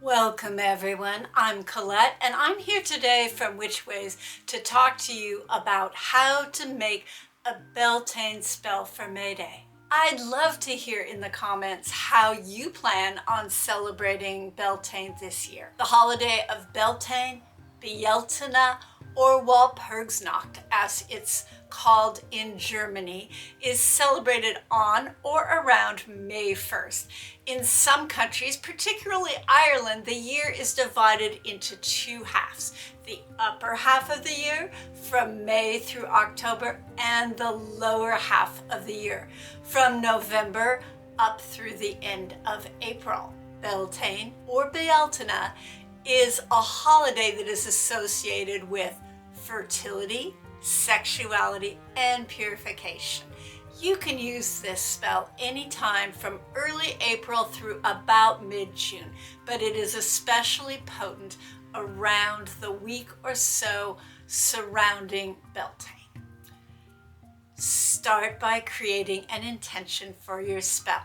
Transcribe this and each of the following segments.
Welcome everyone, I'm Colette and I'm here today from Witch Ways to talk to you about how to make a Beltane spell for May Day. I'd love to hear in the comments how you plan on celebrating Beltane this year. The holiday of Beltane, Beltane, or Walpurgisnacht, as it's called in Germany, is celebrated on or around May 1st. In some countries, particularly Ireland, the year is divided into two halves. The upper half of the year from May through October, and the lower half of the year from November up through the end of April. Beltane or Beltane is a holiday that is associated with fertility, sexuality, and purification. You can use this spell anytime from early April through about mid-June, but it is especially potent around the week or so surrounding Beltane. Start by creating an intention for your spell.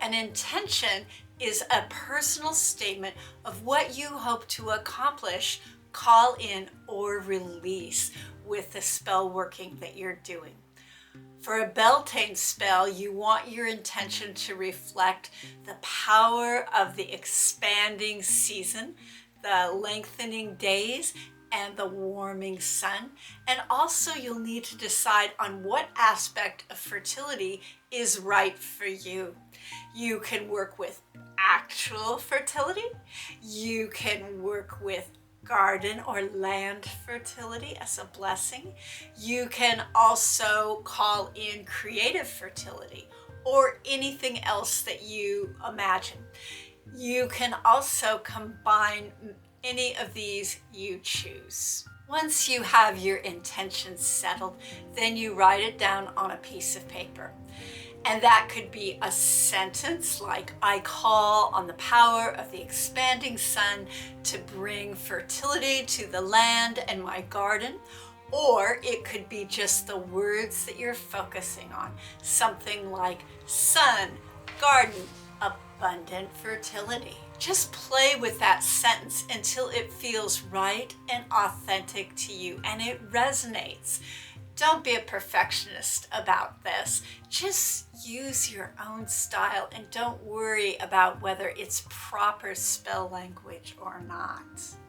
An intention is a personal statement of what you hope to accomplish, call in, or release with the spell working that you're doing. For a Beltane spell, you want your intention to reflect the power of the expanding season, the lengthening days, and the warming sun. And also you'll need to decide on what aspect of fertility is right for you. You can work with actual fertility. You can work with garden or land fertility as a blessing. You can also call in creative fertility or anything else that you imagine. You can also combine any of these you choose. Once you have your intention settled, then you write it down on a piece of paper. And that could be a sentence like, I call on the power of the expanding sun to bring fertility to the land and my garden. Or it could be just the words that you're focusing on. Something like sun, garden, abundant fertility. Just play with that sentence until it feels right and authentic to you and it resonates. Don't be a perfectionist about this. Just use your own style and don't worry about whether it's proper spell language or not.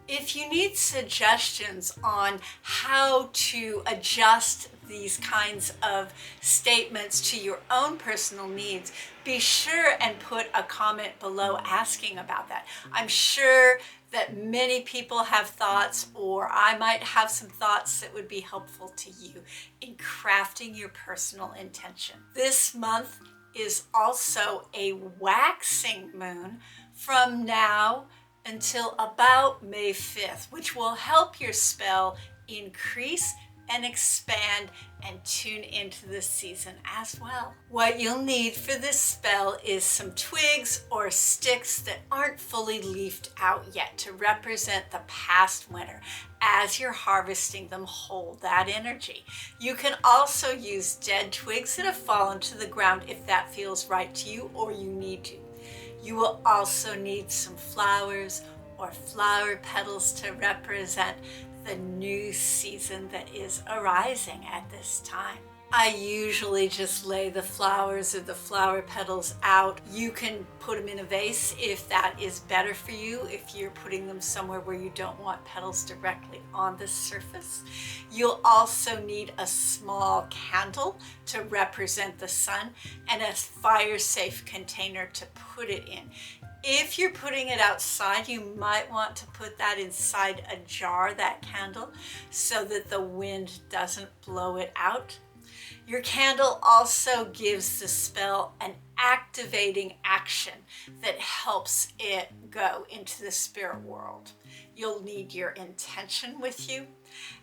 If you need suggestions on how to adjust these kinds of statements to your own personal needs, be sure and put a comment below asking about that. I'm sure that many people have thoughts, or I might have some thoughts that would be helpful to you in crafting your personal intention. This month is also a waxing moon from now until about May 5th, which will help your spell increase and expand and tune into the season as well. What you'll need for this spell is some twigs or sticks that aren't fully leafed out yet to represent the past winter. As you're harvesting them, hold that energy. You can also use dead twigs that have fallen to the ground if that feels right to you or you need to. You will also need some flowers or flower petals to represent the new season that is arising at this time. I usually just lay the flowers or the flower petals out. You can put them in a vase if that is better for you, if you're putting them somewhere where you don't want petals directly on the surface. You'll also need a small candle to represent the sun and a fire-safe container to put it in. If you're putting it outside, you might want to put that inside a jar, that candle, so that the wind doesn't blow it out. Your candle also gives the spell an activating action that helps it go into the spirit world. You'll need your intention with you.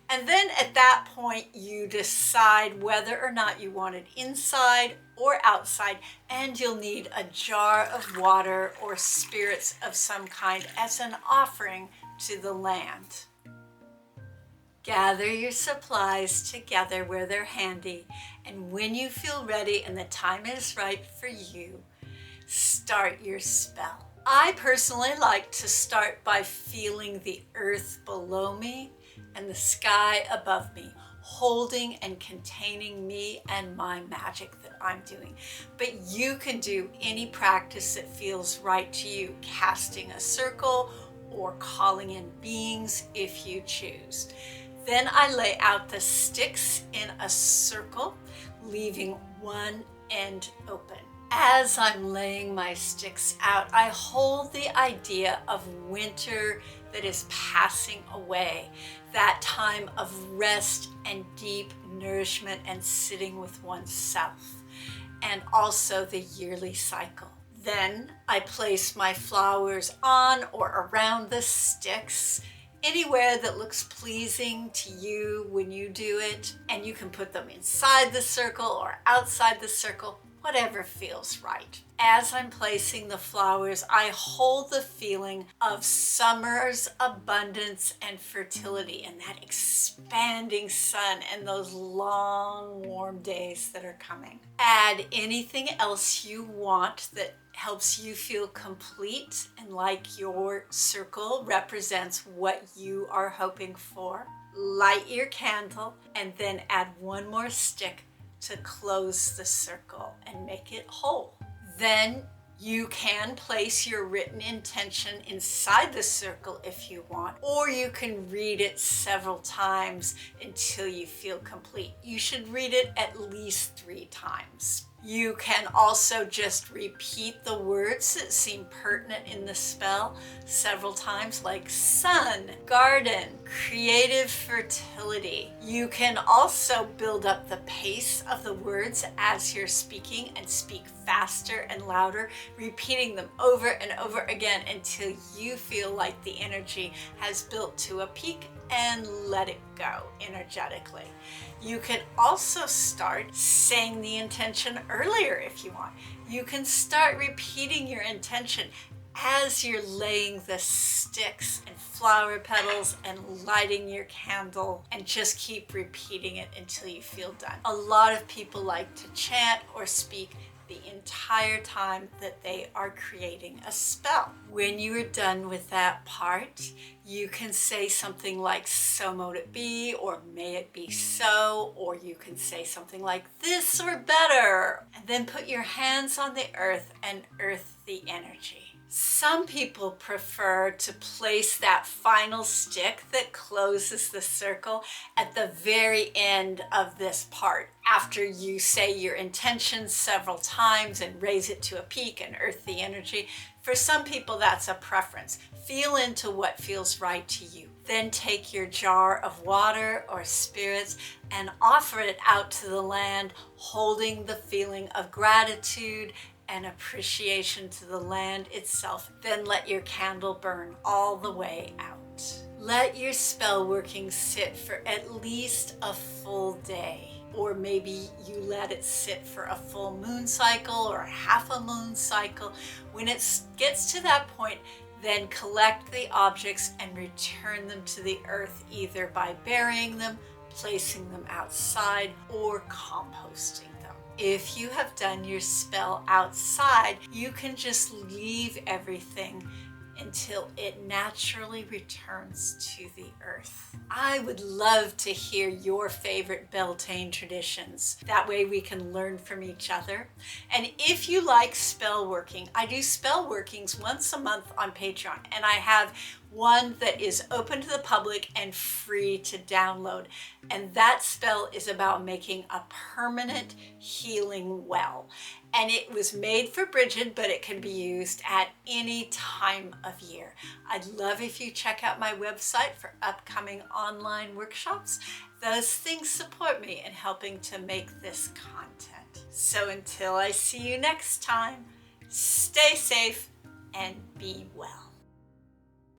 And then at that point, you decide whether or not you want it inside or outside, and you'll need a jar of water or spirits of some kind as an offering to the land. Gather your supplies together where they're handy, and when you feel ready and the time is right for you, start your spell. I personally like to start by feeling the earth below me and the sky above me, holding and containing me and my magic that I'm doing. But you can do any practice that feels right to you, casting a circle or calling in beings if you choose. Then I lay out the sticks in a circle, leaving one end open. As I'm laying my sticks out, I hold the idea of winter that is passing away, that time of rest and deep nourishment and sitting with oneself, and also the yearly cycle. Then I place my flowers on or around the sticks, anywhere that looks pleasing to you when you do it, and you can put them inside the circle or outside the circle, whatever feels right. As I'm placing the flowers, I hold the feeling of summer's abundance and fertility and that expanding sun and those long warm days that are coming. Add anything else you want that helps you feel complete and like your circle represents what you are hoping for. Light your candle and then add one more stick to close the circle and make it whole. Then you can place your written intention inside the circle if you want, or you can read it several times until you feel complete. You should read it at least 3 times. You can also just repeat the words that seem pertinent in the spell several times, like sun, garden, creative fertility. You can also build up the pace of the words as you're speaking and speak faster and louder, repeating them over and over again until you feel like the energy has built to a peak and let it go energetically. You can also start saying the intention earlier if you want. You can start repeating your intention as you're laying the sticks and flower petals and lighting your candle, and just keep repeating it until you feel done. A lot of people like to chant or speak the entire time that they are creating a spell. When you are done with that part, you can say something like, so mote it be, or may it be so, or you can say something like this or better, and then put your hands on the earth and earth the energy. Some people prefer to place that final stick that closes the circle at the very end of this part, after you say your intentions several times and raise it to a peak and earth the energy. For some people, that's a preference. Feel into what feels right to you. Then take your jar of water or spirits and offer it out to the land, holding the feeling of gratitude and appreciation to the land itself. Then let your candle burn all the way out. Let your spell working sit for at least a full day, or maybe you let it sit for a full moon cycle or half a moon cycle. When it gets to that point, then collect the objects and return them to the earth, either by burying them, placing them outside, or composting them. If you have done your spell outside, you can just leave everything until it naturally returns to the earth. I would love to hear your favorite Beltane traditions. That way we can learn from each other. And if you like spell working, I do spell workings once a month on Patreon, and I have one that is open to the public and free to download. And that spell is about making a permanent healing well. And it was made for Bridget, but it can be used at any time of year. I'd love if you check out my website for upcoming online workshops. Those things support me in helping to make this content. So until I see you next time, stay safe and be well.